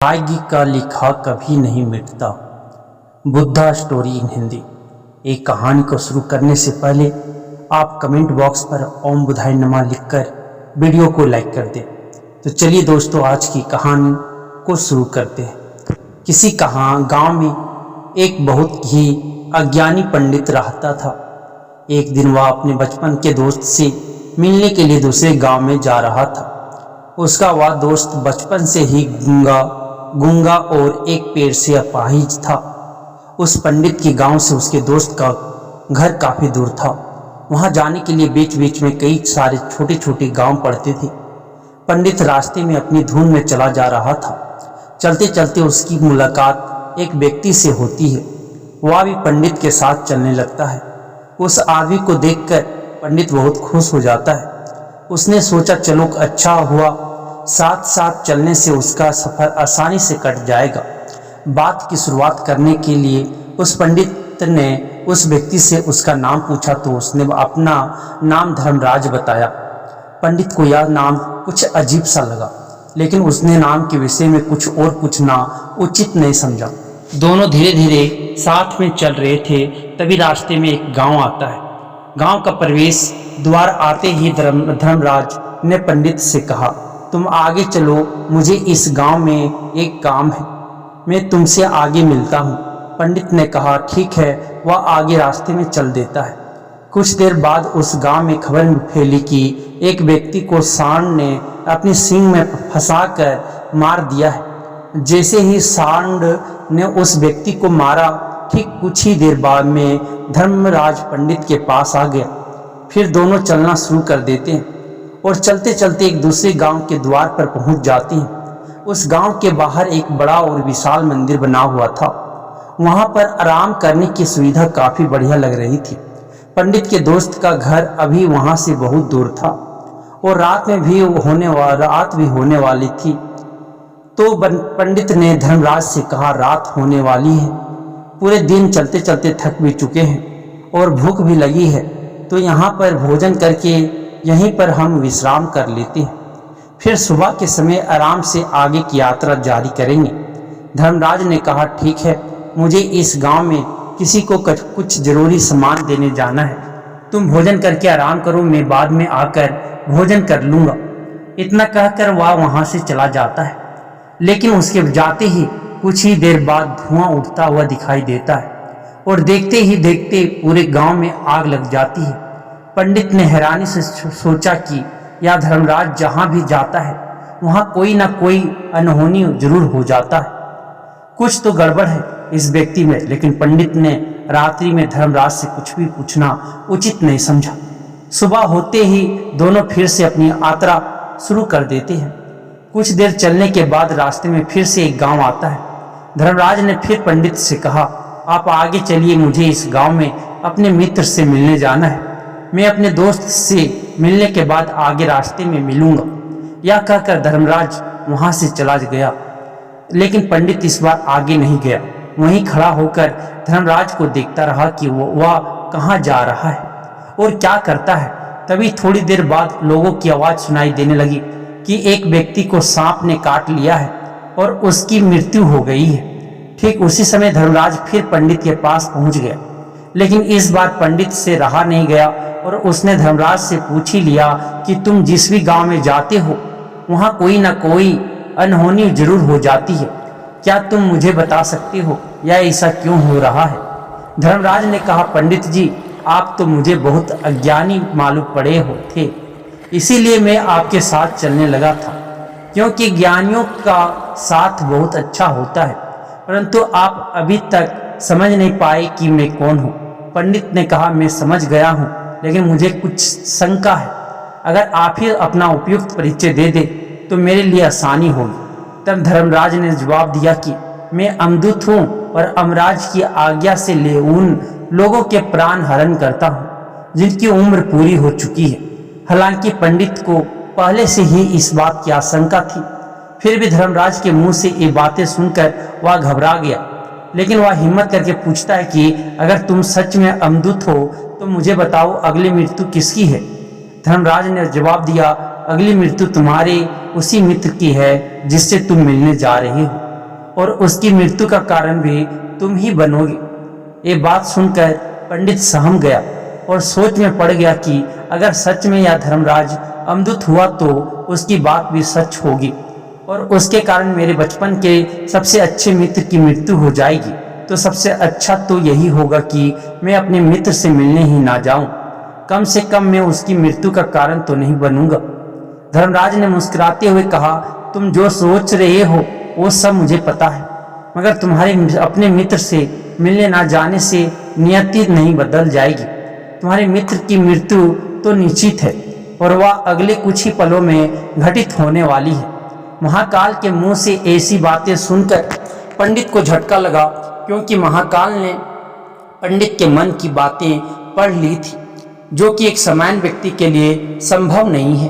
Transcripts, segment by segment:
भाग्य का लिखा कभी नहीं मिटता। Buddha story in Hindi. एक कहानी को शुरू करने से पहले आप कमेंट बॉक्स पर ओम बुद्धाय नमः लिखकर वीडियो को लाइक कर दें। तो चलिए दोस्तों, आज की कहानी को शुरू करते हैं। किसी गांव में एक बहुत ही अज्ञानी पंडित रहता था। एक दिन वह अपने बचपन के दोस्त से मिलने के लिए दूसरे गांव में जा रहा था। उसका वह दोस्त बचपन से ही गूंगा और एक पैर से अपाहिज था। उस पंडित के गांव से उसके दोस्त का घर काफी दूर था। वहां जाने के लिए बीच बीच में कई सारे छोटे छोटे गांव पड़ते थे। पंडित रास्ते में अपनी धुन में चला जा रहा था। चलते चलते उसकी मुलाकात एक व्यक्ति से होती है। वह भी पंडित के साथ चलने लगता है। उस आदमी को देखकर पंडित बहुत खुश हो जाता है। उसने सोचा चलो अच्छा हुआ, साथ साथ चलने से उसका सफर आसानी से कट जाएगा। बात की शुरुआत करने के लिए उस पंडित ने उस व्यक्ति से उसका नाम पूछा तो उसने अपना नाम धर्मराज बताया। पंडित को यह नाम कुछ अजीब सा लगा, लेकिन उसने नाम के विषय में कुछ और पूछना उचित नहीं समझा। दोनों धीरे धीरे साथ में चल रहे थे, तभी रास्ते में एक गांव आता है। गांव का प्रवेश द्वार आते ही धर्मराज ने पंडित से कहा, तुम आगे चलो, मुझे इस गांव में एक काम है, मैं तुमसे आगे मिलता हूँ। पंडित ने कहा ठीक है। वह आगे रास्ते में चल देता है। कुछ देर बाद उस गांव में खबर फैली कि एक व्यक्ति को सांड ने अपनी सींग में फंसाकर मार दिया है। जैसे ही सांड ने उस व्यक्ति को मारा, ठीक कुछ ही देर बाद में धर्मराज पंडित के पास आ गया। फिर दोनों चलना शुरू कर देते हैं और चलते चलते एक दूसरे गांव के द्वार पर पहुंच जाते हैं। उस गांव के बाहर एक बड़ा और विशाल मंदिर बना हुआ था। वहां पर आराम करने की सुविधा काफी बढ़िया लग रही थी। पंडित के दोस्त का घर अभी वहां से बहुत दूर था और रात भी होने वाली थी। तो पंडित ने धर्मराज से कहा, रात होने वाली है, पूरे दिन चलते चलते थक भी चुके हैं और भूख भी लगी है, तो यहाँ पर भोजन करके यहीं पर हम विश्राम कर लेते हैं, फिर सुबह के समय आराम से आगे की यात्रा जारी करेंगे। धर्मराज ने कहा ठीक है, मुझे इस गांव में किसी को कुछ जरूरी सामान देने जाना है, तुम भोजन करके आराम करो, मैं बाद में आकर भोजन कर लूँगा। इतना कहकर वह वहाँ से चला जाता है, लेकिन उसके जाते ही कुछ ही देर बाद धुआं उठता हुआ दिखाई देता है और देखते ही देखते पूरे गांव में आग लग जाती है। पंडित ने हैरानी से सोचा कि यह धर्मराज जहां भी जाता है वहां कोई ना कोई अनहोनी जरूर हो जाता है, कुछ तो गड़बड़ है इस व्यक्ति में। लेकिन पंडित ने रात्रि में धर्मराज से कुछ भी पूछना उचित नहीं समझा। सुबह होते ही दोनों फिर से अपनी यात्रा शुरू कर देते हैं। कुछ देर चलने के बाद रास्ते में फिर से एक गांव आता है। धर्मराज ने फिर पंडित से कहा, आप आगे चलिए, मुझे इस गांव में अपने मित्र से मिलने जाना है, मैं अपने दोस्त से मिलने के बाद आगे रास्ते में मिलूंगा। यह कहकर धर्मराज वहां से चला गया, लेकिन पंडित इस बार आगे नहीं गया। वहीं खड़ा होकर धर्मराज को देखता रहा कि वह कहाँ जा रहा है और क्या करता है। तभी थोड़ी देर बाद लोगों की आवाज सुनाई देने लगी कि एक व्यक्ति को सांप ने काट लिया है और उसकी मृत्यु हो गई है। ठीक उसी समय धर्मराज फिर पंडित के पास पहुंच गया, लेकिन इस बार पंडित से रहा नहीं गया और उसने धर्मराज से पूछ ही लिया कि तुम जिस भी गांव में जाते हो वहां कोई ना कोई अनहोनी जरूर हो जाती है, क्या तुम मुझे बता सकते हो या ऐसा क्यों हो रहा है? धर्मराज ने कहा, पंडित जी, आप तो मुझे बहुत अज्ञानी मालूम पड़े हो थे, इसीलिए मैं आपके साथ चलने लगा था, क्योंकि ज्ञानियों का साथ बहुत अच्छा होता है, परंतु आप अभी तक समझ नहीं पाए कि मैं कौन हूँ। पंडित ने कहा, मैं समझ गया हूँ, लेकिन मुझे कुछ शंका है, अगर आप ही अपना उपयुक्त परिचय दे दे तो मेरे लिए आसानी होगी। तब धर्मराज ने जवाब दिया कि मैं अमदूत हूँ और अमराज की आज्ञा से ले उन लोगों के प्राण हरण करता हूँ जिनकी उम्र पूरी हो चुकी है। हालांकि पंडित को पहले से ही इस बात की आशंका थी, फिर भी धर्मराज के मुंह से ये बातें सुनकर वह घबरा गया। लेकिन वह हिम्मत करके पूछता है कि अगर तुम सच में अमदूत हो तो मुझे बताओ, अगली मृत्यु किसकी है? धर्मराज ने जवाब दिया, अगली मृत्यु तुम्हारे उसी मित्र की है जिससे तुम मिलने जा रहे हो। और उसकी मृत्यु का कारण भी तुम ही बनोगे। ये बात सुनकर पंडित सहम गया और सोच में पड़ गया कि अगर सच में यह धर्मराज अमदूत हुआ तो उसकी बात भी सच होगी और उसके कारण मेरे बचपन के सबसे अच्छे मित्र की मृत्यु हो जाएगी। तो सबसे अच्छा तो यही होगा कि मैं अपने मित्र से मिलने ही ना जाऊं। कम से कम मैं उसकी मृत्यु का कारण तो नहीं बनूंगा। धर्मराज ने मुस्कुराते हुए कहा, तुम जो सोच रहे हो वो सब मुझे पता है, मगर तुम्हारे अपने मित्र से मिलने ना जाने से नियति नहीं बदल जाएगी। तुम्हारे मित्र की मृत्यु तो निश्चित है और वह अगले कुछ ही पलों में घटित होने वाली है। महाकाल के मुंह से ऐसी बातें सुनकर पंडित को झटका लगा, क्योंकि महाकाल ने पंडित के मन की बातें पढ़ ली थी, जो कि एक सामान्य व्यक्ति के लिए संभव नहीं है।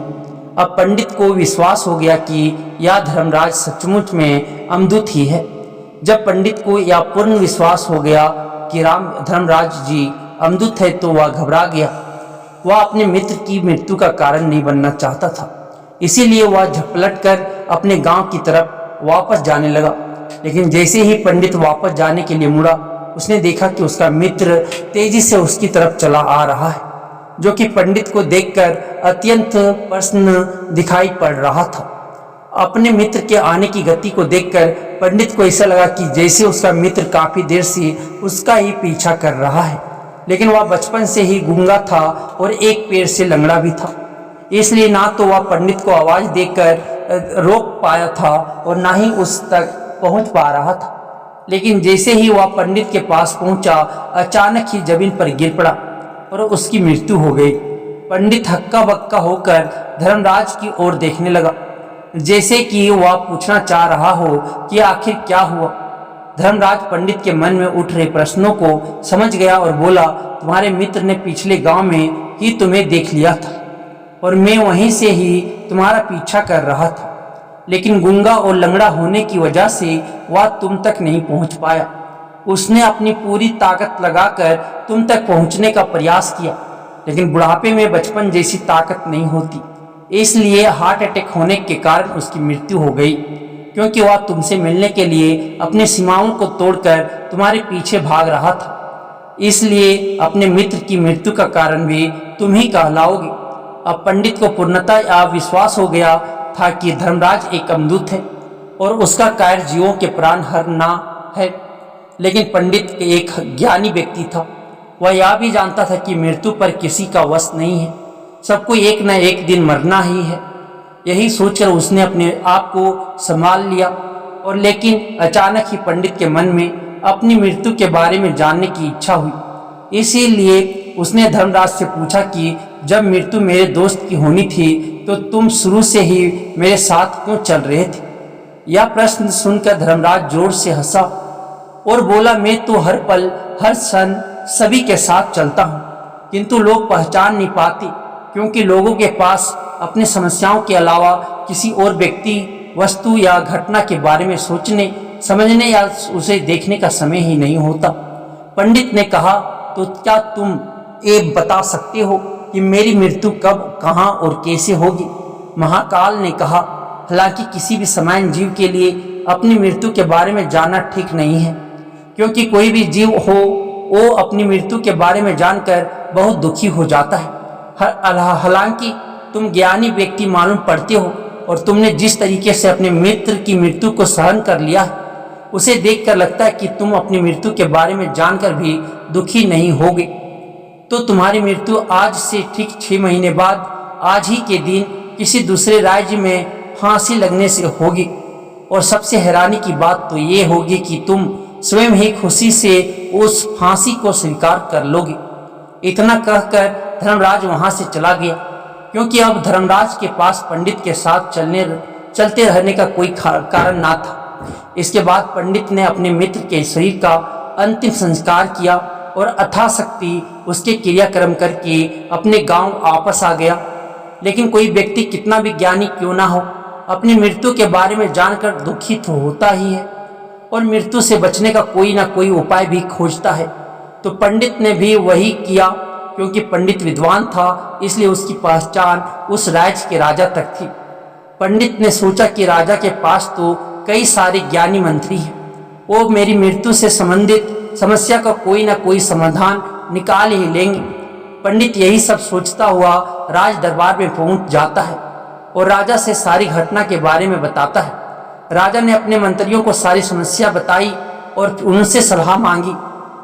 अब पंडित को विश्वास हो गया कि यह धर्मराज सचमुच में अमदूत ही है। जब पंडित को यह पूर्ण विश्वास हो गया कि धर्मराज जी अमदूत है तो वह घबरा गया। वह अपने मित्र की मृत्यु का कारण नहीं बनना चाहता था, इसीलिए वह झपलट कर अपने गांव की तरफ वापस जाने लगा। लेकिन जैसे ही पंडित वापस जाने के लिए मुड़ा, उसने देखा कि उसका मित्र तेजी से उसकी तरफ चला आ रहा है, जो कि पंडित को देखकर अत्यंत प्रसन्न दिखाई पड़ रहा था। अपने मित्र के आने की गति को देखकर पंडित को ऐसा लगा कि जैसे उसका मित्र काफी देर से उसका ही पीछा कर रहा है, लेकिन वह बचपन से ही गूंगा था और एक पैर से लंगड़ा भी था, इसलिए ना तो वह पंडित को आवाज देकर रोक पाया था और ना ही उस तक पहुंच पा रहा था। लेकिन जैसे ही वह पंडित के पास पहुंचा, अचानक ही जमीन पर गिर पड़ा और उसकी मृत्यु हो गई। पंडित हक्का बक्का होकर धर्मराज की ओर देखने लगा, जैसे कि वह पूछना चाह रहा हो कि आखिर क्या हुआ। धर्मराज पंडित के मन में उठ रहे प्रश्नों को समझ गया और बोला, तुम्हारे मित्र ने पिछले गांव में ही तुम्हें देख लिया था और मैं वहीं से ही तुम्हारा पीछा कर रहा था, लेकिन गूंगा और लंगड़ा होने की वजह से वह तुम तक नहीं पहुंच पाया। उसने अपनी पूरी ताकत लगाकर तुम तक पहुंचने का प्रयास किया, लेकिन बुढ़ापे में बचपन जैसी ताकत नहीं होती, इसलिए हार्ट अटैक होने के कारण उसकी मृत्यु हो गई, क्योंकि वह तुमसे मिलने के लिए अपने सीमाओं को तोड़कर तुम्हारे पीछे भाग रहा था। इसलिए अपने मित्र की मृत्यु का कारण भी तुम ही कहलाओगे। अब पंडित को पूर्णतः विश्वास हो गया था कि धर्मराज एक अमदूत है और उसका कार्य जीवों के प्राण हरना है। लेकिन पंडित एक ज्ञानी व्यक्ति था, वह यह भी जानता था कि मृत्यु पर किसी का वश नहीं है, सबको एक न एक दिन मरना ही है। यही सोचकर उसने अपने आप को संभाल लिया और लेकिन अचानक ही पंडित के मन में अपनी मृत्यु के बारे में जानने की इच्छा हुई। इसीलिए उसने धर्मराज से पूछा कि जब मृत्यु मेरे दोस्त की होनी थी तो तुम शुरू से ही मेरे साथ क्यों चल रहे थे। यह प्रश्न सुनकर धर्मराज जोर से हंसा और बोला, मैं तो हर पल हर क्षण सभी के साथ चलता हूँ, किंतु लोग पहचान नहीं पाते, क्योंकि लोगों के पास अपनी समस्याओं के अलावा किसी और व्यक्ति, वस्तु या घटना के बारे में सोचने, समझने या उसे देखने का समय ही नहीं होता। पंडित ने कहा, तो क्या तुम ये बता सकते हो कि मेरी मृत्यु कब, कहाँ और कैसे होगी। महाकाल ने कहा, हालांकि किसी भी सामान्य जीव के लिए अपनी मृत्यु के बारे में जानना ठीक नहीं है, क्योंकि कोई भी जीव हो वो अपनी मृत्यु के बारे में जानकर बहुत दुखी हो जाता है। हालांकि तुम ज्ञानी व्यक्ति मालूम पड़ते हो और तुमने जिस तरीके से अपने मित्र की मृत्यु को सहन कर लिया है, उसे देखकर लगता है कि तुम अपनी मृत्यु के बारे में जानकर भी दुखी नहीं होगे। तो तुम्हारी मृत्यु आज से ठीक 6 महीने बाद आज ही के दिन किसी दूसरे राज्य में फांसी लगने से होगी। और सबसे हैरानी की बात तो ये होगी कि तुम स्वयं ही खुशी से उस फांसी को स्वीकार कर लोगे। इतना कहकर धर्मराज वहां से चला गया, क्योंकि अब धर्मराज के पास पंडित के साथ चलते रहने का कोई कारण ना था। इसके बाद पंडित ने अपने मित्र के शरीर का अंतिम संस्कार किया और अथाशक्ति उसके क्रियाक्रम करके अपने गांव वापस आ गया। लेकिन कोई व्यक्ति कितना भी ज्ञानी क्यों ना हो, अपनी मृत्यु के बारे में जानकर दुखी तो होता ही है और मृत्यु से बचने का कोई ना कोई उपाय भी खोजता है। तो पंडित ने भी वही किया, क्योंकि पंडित विद्वान था, इसलिए उसकी पहचान उस राज्य के राजा तक थी। पंडित ने सोचा कि राजा के पास तो कई सारे ज्ञानी मंत्री हैं, वो मेरी मृत्यु से संबंधित समस्या का कोई ना कोई समाधान निकाल ही लेंगे। पंडित यही सब सोचता हुआ राज दरबार में पहुंच जाता है और राजा से सारी घटना के बारे में बताता है। राजा ने अपने मंत्रियों को सारी समस्या बताई और उनसे सलाह मांगी।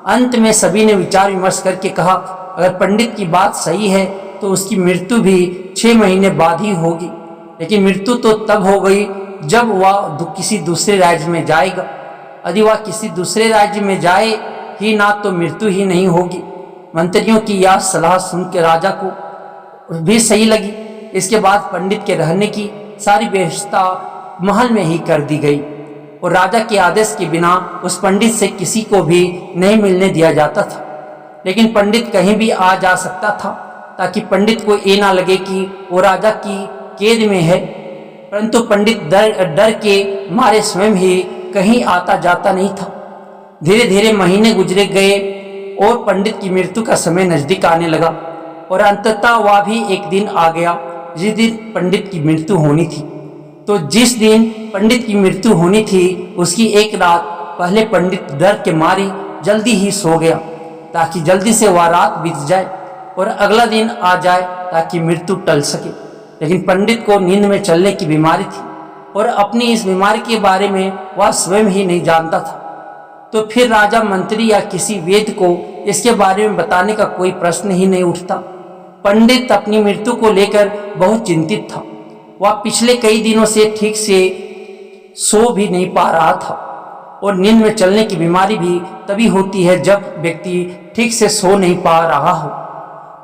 अंत में सभी ने विचार विमर्श करके कहा, अगर पंडित की बात सही है तो उसकी मृत्यु भी 6 महीने बाद ही होगी। लेकिन मृत्यु तो तब हो गई जब वह किसी दूसरे राज्य में जाएगा। यदि वह किसी दूसरे राज्य में जाए ही ना तो मृत्यु ही नहीं होगी। मंत्रियों की यह सलाह सुनकर राजा को भी सही लगी। इसके बाद पंडित के रहने की सारी व्यवस्था महल में ही कर दी गई और राजा के आदेश के बिना उस पंडित से किसी को भी नहीं मिलने दिया जाता था। लेकिन पंडित कहीं भी आ जा सकता था ताकि पंडित को ये ना लगे कि वो राजा की कैद में है। परंतु पंडित डर के मारे स्वयं ही कहीं आता जाता नहीं था। धीरे धीरे महीने गुजरे गए और पंडित की मृत्यु का समय नजदीक आने लगा और अंततः वह भी एक दिन आ गया जिस दिन पंडित की मृत्यु होनी थी। तो जिस दिन पंडित की मृत्यु होनी थी उसकी एक रात पहले पंडित डर के मारे जल्दी ही सो गया ताकि जल्दी से वह रात बीत जाए और अगला दिन आ जाए ताकि मृत्यु टल सके। लेकिन पंडित को नींद में चलने की बीमारी थी और अपनी इस बीमारी के बारे में वह स्वयं ही नहीं जानता था। तो फिर राजा मंत्री या किसी वेद को इसके बारे में बताने का कोई प्रश्न ही नहीं उठता। पंडित अपनी मृत्यु को लेकर बहुत चिंतित था। वह पिछले कई दिनों से ठीक से सो भी नहीं पा रहा था और नींद में चलने की बीमारी भी तभी होती है जब व्यक्ति ठीक से सो नहीं पा रहा हो।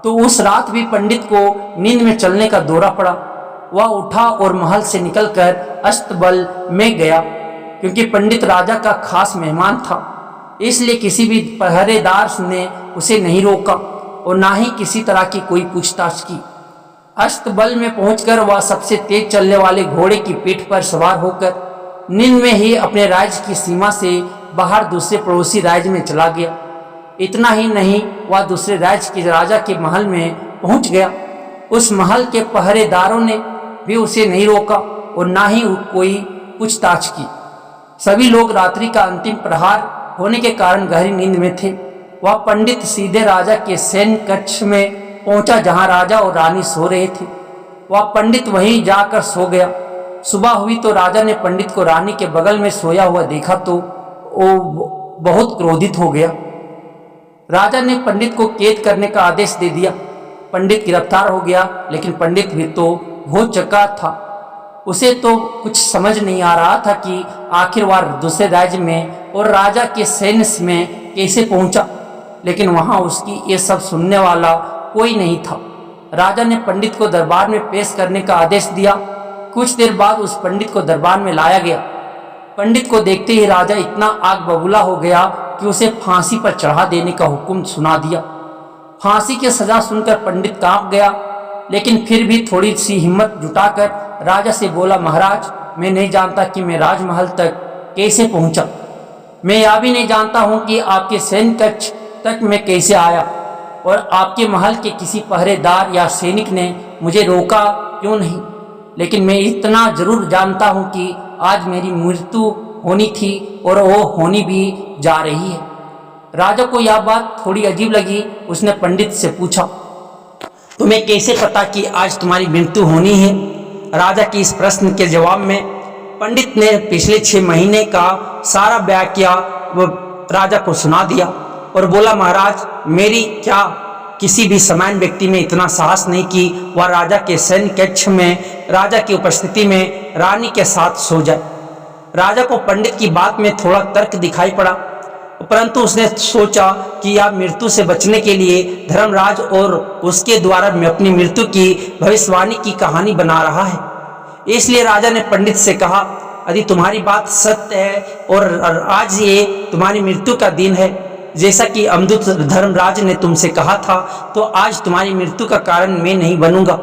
तो उस रात भी पंडित को नींद में चलने का दौरा पड़ा। वह उठा और महल से निकलकर अस्तबल में गया क्योंकि पंडित राजा का खास मेहमान था। इसलिए किसी भी पहरेदार ने उसे नहीं रोका और ना ही किसी तरह की कोई पूछताछ की। अस्तबल में पहुंचकर वह सबसे तेज चलने वाले घोड़े की पीठ पर सवार होकर नींद में ही अपने राज्य की सीमा से बाहर दूसरे पड़ोसी राज्य में चला गया। इतना ही नहीं, वह दूसरे राज्य के राजा के महल में पहुंच गया। उस महल के पहरेदारों ने भी उसे नहीं रोका और ना ही कोई पूछताछ की। सभी लोग रात्रि का अंतिम प्रहार होने के कारण गहरी नींद में थे। वह पंडित सीधे राजा के सैन्य कक्ष में पहुंचा जहां राजा और रानी सो रहे थे। वह पंडित वहीं जाकर सो गया। सुबह हुई तो राजा ने पंडित को रानी के बगल में सोया हुआ देखा तो वो बहुत क्रोधित हो गया। राजा ने पंडित को कैद करने का आदेश दे दिया। पंडित गिरफ्तार हो गया, लेकिन पंडित भी तो बहुत चक्का था। उसे तो कुछ समझ नहीं आ रहा था कि आखिर वह दूसरे राज्य में और राजा के सैन्य में कैसे पहुंचा। लेकिन वहां उसकी ये सब सुनने वाला कोई नहीं था। राजा ने पंडित को दरबार में पेश करने का आदेश दिया। कुछ देर बाद उस पंडित को दरबार में लाया गया। पंडित को देखते ही राजा इतना आग बबूला हो गया कि उसे फांसी पर चढ़ा देने का हुक्म सुना दिया। फांसी की सजा सुनकर पंडित कांप गया, लेकिन फिर भी थोड़ी सी हिम्मत जुटाकर राजा से बोला, महाराज, मैं नहीं जानता कि मैं राजमहल तक कैसे पहुंचा। मैं यह भी नहीं जानता हूं कि आपके सैन्य कक्ष तक मैं कैसे आया और आपके महल के किसी पहरेदार या सैनिक ने मुझे रोका क्यों नहीं। लेकिन मैं इतना जरूर जानता हूं कि आज मेरी मृत्यु होनी थी और वो होनी भी जा रही है। राजा को यह बात थोड़ी अजीब लगी। उसने पंडित से पूछा, तुम्हें कैसे पता कि आज तुम्हारी मृत्यु होनी है? राजा के इस प्रश्न के जवाब में पंडित ने पिछले 6 महीने का सारा वाकया राजा को सुना दिया और बोला, महाराज, मेरी क्या किसी भी सामान्य व्यक्ति में इतना साहस नहीं कि वह राजा के सैन्य कक्ष में राजा की उपस्थिति में रानी के साथ सो जाए। राजा को पंडित की बात में थोड़ा तर्क दिखाई पड़ा, परंतु उसने सोचा कि यह मृत्यु से बचने के लिए धर्मराज और उसके द्वारा मैं अपनी मृत्यु की भविष्यवाणी की कहानी बना रहा है। इसलिए राजा ने पंडित से कहा, यदि तुम्हारी बात सत्य है और आज ये तुम्हारी मृत्यु का दिन है, जैसा कि अमदूत धर्मराज ने तुमसे कहा था, तो आज तुम्हारी मृत्यु का कारण मैं नहीं बनूंगा।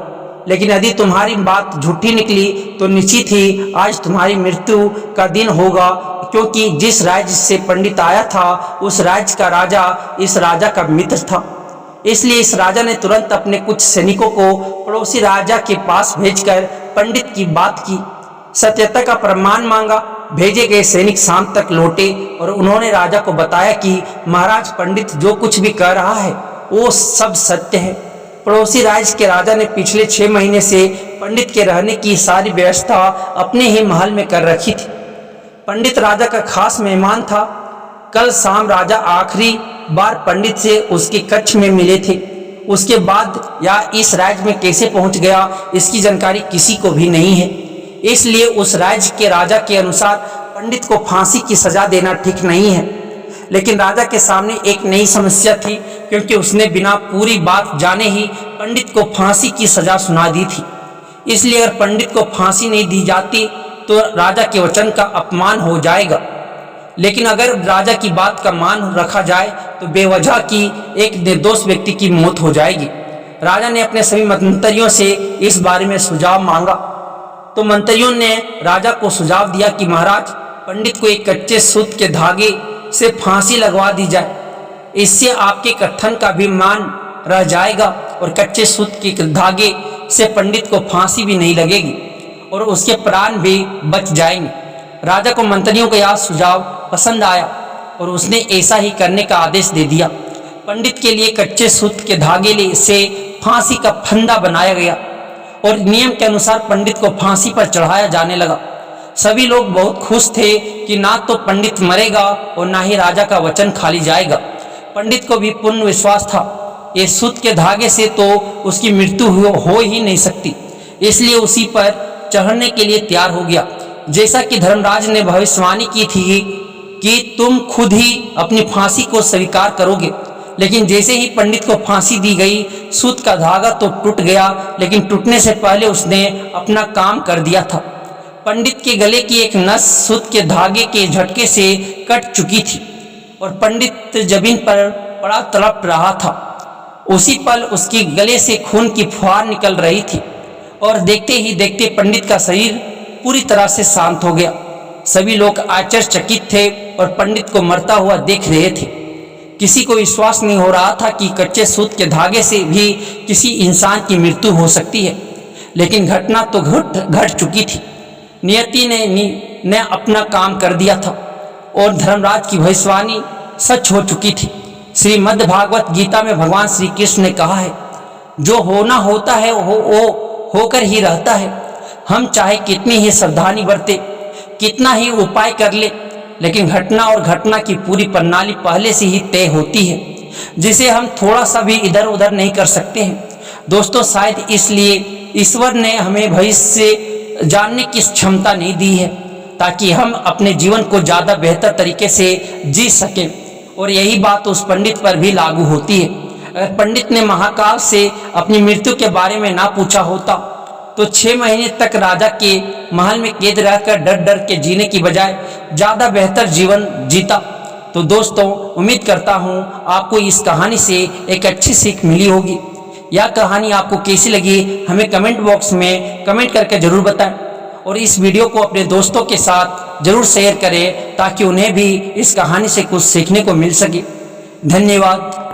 लेकिन यदि तुम्हारी बात झूठी निकली तो निश्चित ही आज तुम्हारी मृत्यु का दिन होगा, क्योंकि जिस राज्य से पंडित आया था उस राज्य का राजा इस राजा का मित्र था। इसलिए इस राजा ने तुरंत अपने कुछ सैनिकों को पड़ोसी राजा के पास भेजकर पंडित की बात की, सत्यता का प्रमाण मांगा भेजे गए सैनिक शाम तक लौटे और उन्होंने राजा को बताया कि महाराज, पंडित जो कुछ भी कह रहा है वो सब सत्य है। पड़ोसी राज्य के राजा ने पिछले 6 महीने से पंडित के रहने की सारी व्यवस्था अपने ही महल में कर रखी थी। पंडित राजा का खास मेहमान था। कल शाम राजा आखिरी बार पंडित से उसके कक्ष में मिले थे। उसके बाद या इस राज्य में कैसे पहुंच गया, इसकी जानकारी किसी को भी नहीं है। इसलिए उस राज्य के राजा के अनुसार पंडित को फांसी की सजा देना ठीक नहीं है। लेकिन राजा के सामने एक नई समस्या थी, क्योंकि उसने बिना पूरी बात जाने ही पंडित को फांसी की सजा सुना दी थी। इसलिए अगर पंडित को फांसी नहीं दी जाती तो राजा के वचन का अपमान हो जाएगा। लेकिन अगर राजा की बात का मान रखा जाए तो बेवजह की एक निर्दोष व्यक्ति की मौत हो जाएगी। राजा ने अपने सभी मंत्रियों से इस बारे में सुझाव मांगा तो मंत्रियों ने राजा को सुझाव दिया कि महाराज, पंडित को एक कच्चे सूत के धागे से फांसी लगवा दी जाए। इससे आपके कथन का भी मान रह जाएगा और कच्चे सूत के धागे से पंडित को फांसी भी नहीं लगेगी और उसके प्राण भी बच जाएंगे। राजा को मंत्रियों का यह सुझाव पसंद आया और उसने ऐसा ही करने का आदेश दे दिया। पंडित के लिए कच्चे सूत के धागे से फांसी का फंदा बनाया गया और नियम के अनुसार पंडित को फांसी पर चढ़ाया जाने लगा। सभी लोग बहुत खुश थे कि ना तो पंडित मरेगा और ना ही राजा का वचन खाली जाएगा। पंडित को भी पूर्ण विश्वास था ये सूत के धागे से तो उसकी मृत्यु हो ही नहीं सकती, इसलिए उसी पर चढ़ने के लिए तैयार हो गया। जैसा कि धर्मराज ने भविष्यवाणी की थी कि तुम खुद ही अपनी फांसी को स्वीकार करोगे। लेकिन जैसे ही पंडित को फांसी दी गई, सूत का धागा तो टूट गया, लेकिन टूटने से पहले उसने अपना काम कर दिया था। पंडित के गले की एक नस सूत के धागे के झटके से कट चुकी थी और पंडित जमीन पर पड़ा तड़प रहा था। उसी पल उसके गले से खून की फुहार निकल रही थी और देखते ही देखते पंडित का शरीर पूरी तरह से शांत हो गया। सभी लोग आश्चर्यचकित थे और पंडित को मरता हुआ देख रहे थे। किसी को विश्वास नहीं हो रहा था कि कच्चे सूत के धागे से भी किसी इंसान की मृत्यु हो सकती है। लेकिन घटना तो घट चुकी थी। नियति ने अपना काम कर दिया था और धर्मराज की भविष्यवाणी सच हो चुकी थी। श्रीमद् भागवत गीता में भगवान श्री कृष्ण ने कहा है, जो होना होता है वो होकर ही रहता है। हम चाहे कितनी ही सावधानी बरते, कितना ही उपाय कर ले, लेकिन घटना और घटना की पूरी प्रणाली पहले से ही तय होती है, जिसे हम थोड़ा सा भी इधर उधर नहीं कर सकते हैं। दोस्तों, शायद इसलिए ईश्वर ने हमें भविष्य जानने की क्षमता नहीं दी है, ताकि हम अपने जीवन को ज़्यादा बेहतर तरीके से जी सकें। और यही बात उस पंडित पर भी लागू होती है। अगर पंडित ने महाकाल से अपनी मृत्यु के बारे में ना पूछा होता तो 6 महीने तक राजा के महल में कैद रहकर डर डर के जीने की बजाय ज़्यादा बेहतर जीवन जीता। तो दोस्तों, उम्मीद करता हूँ आपको इस कहानी से एक अच्छी सीख मिली होगी। यह कहानी आपको कैसी लगी हमें कमेंट बॉक्स में कमेंट करके ज़रूर बताएं और इस वीडियो को अपने दोस्तों के साथ ज़रूर शेयर करें ताकि उन्हें भी इस कहानी से कुछ सीखने को मिल सके। धन्यवाद।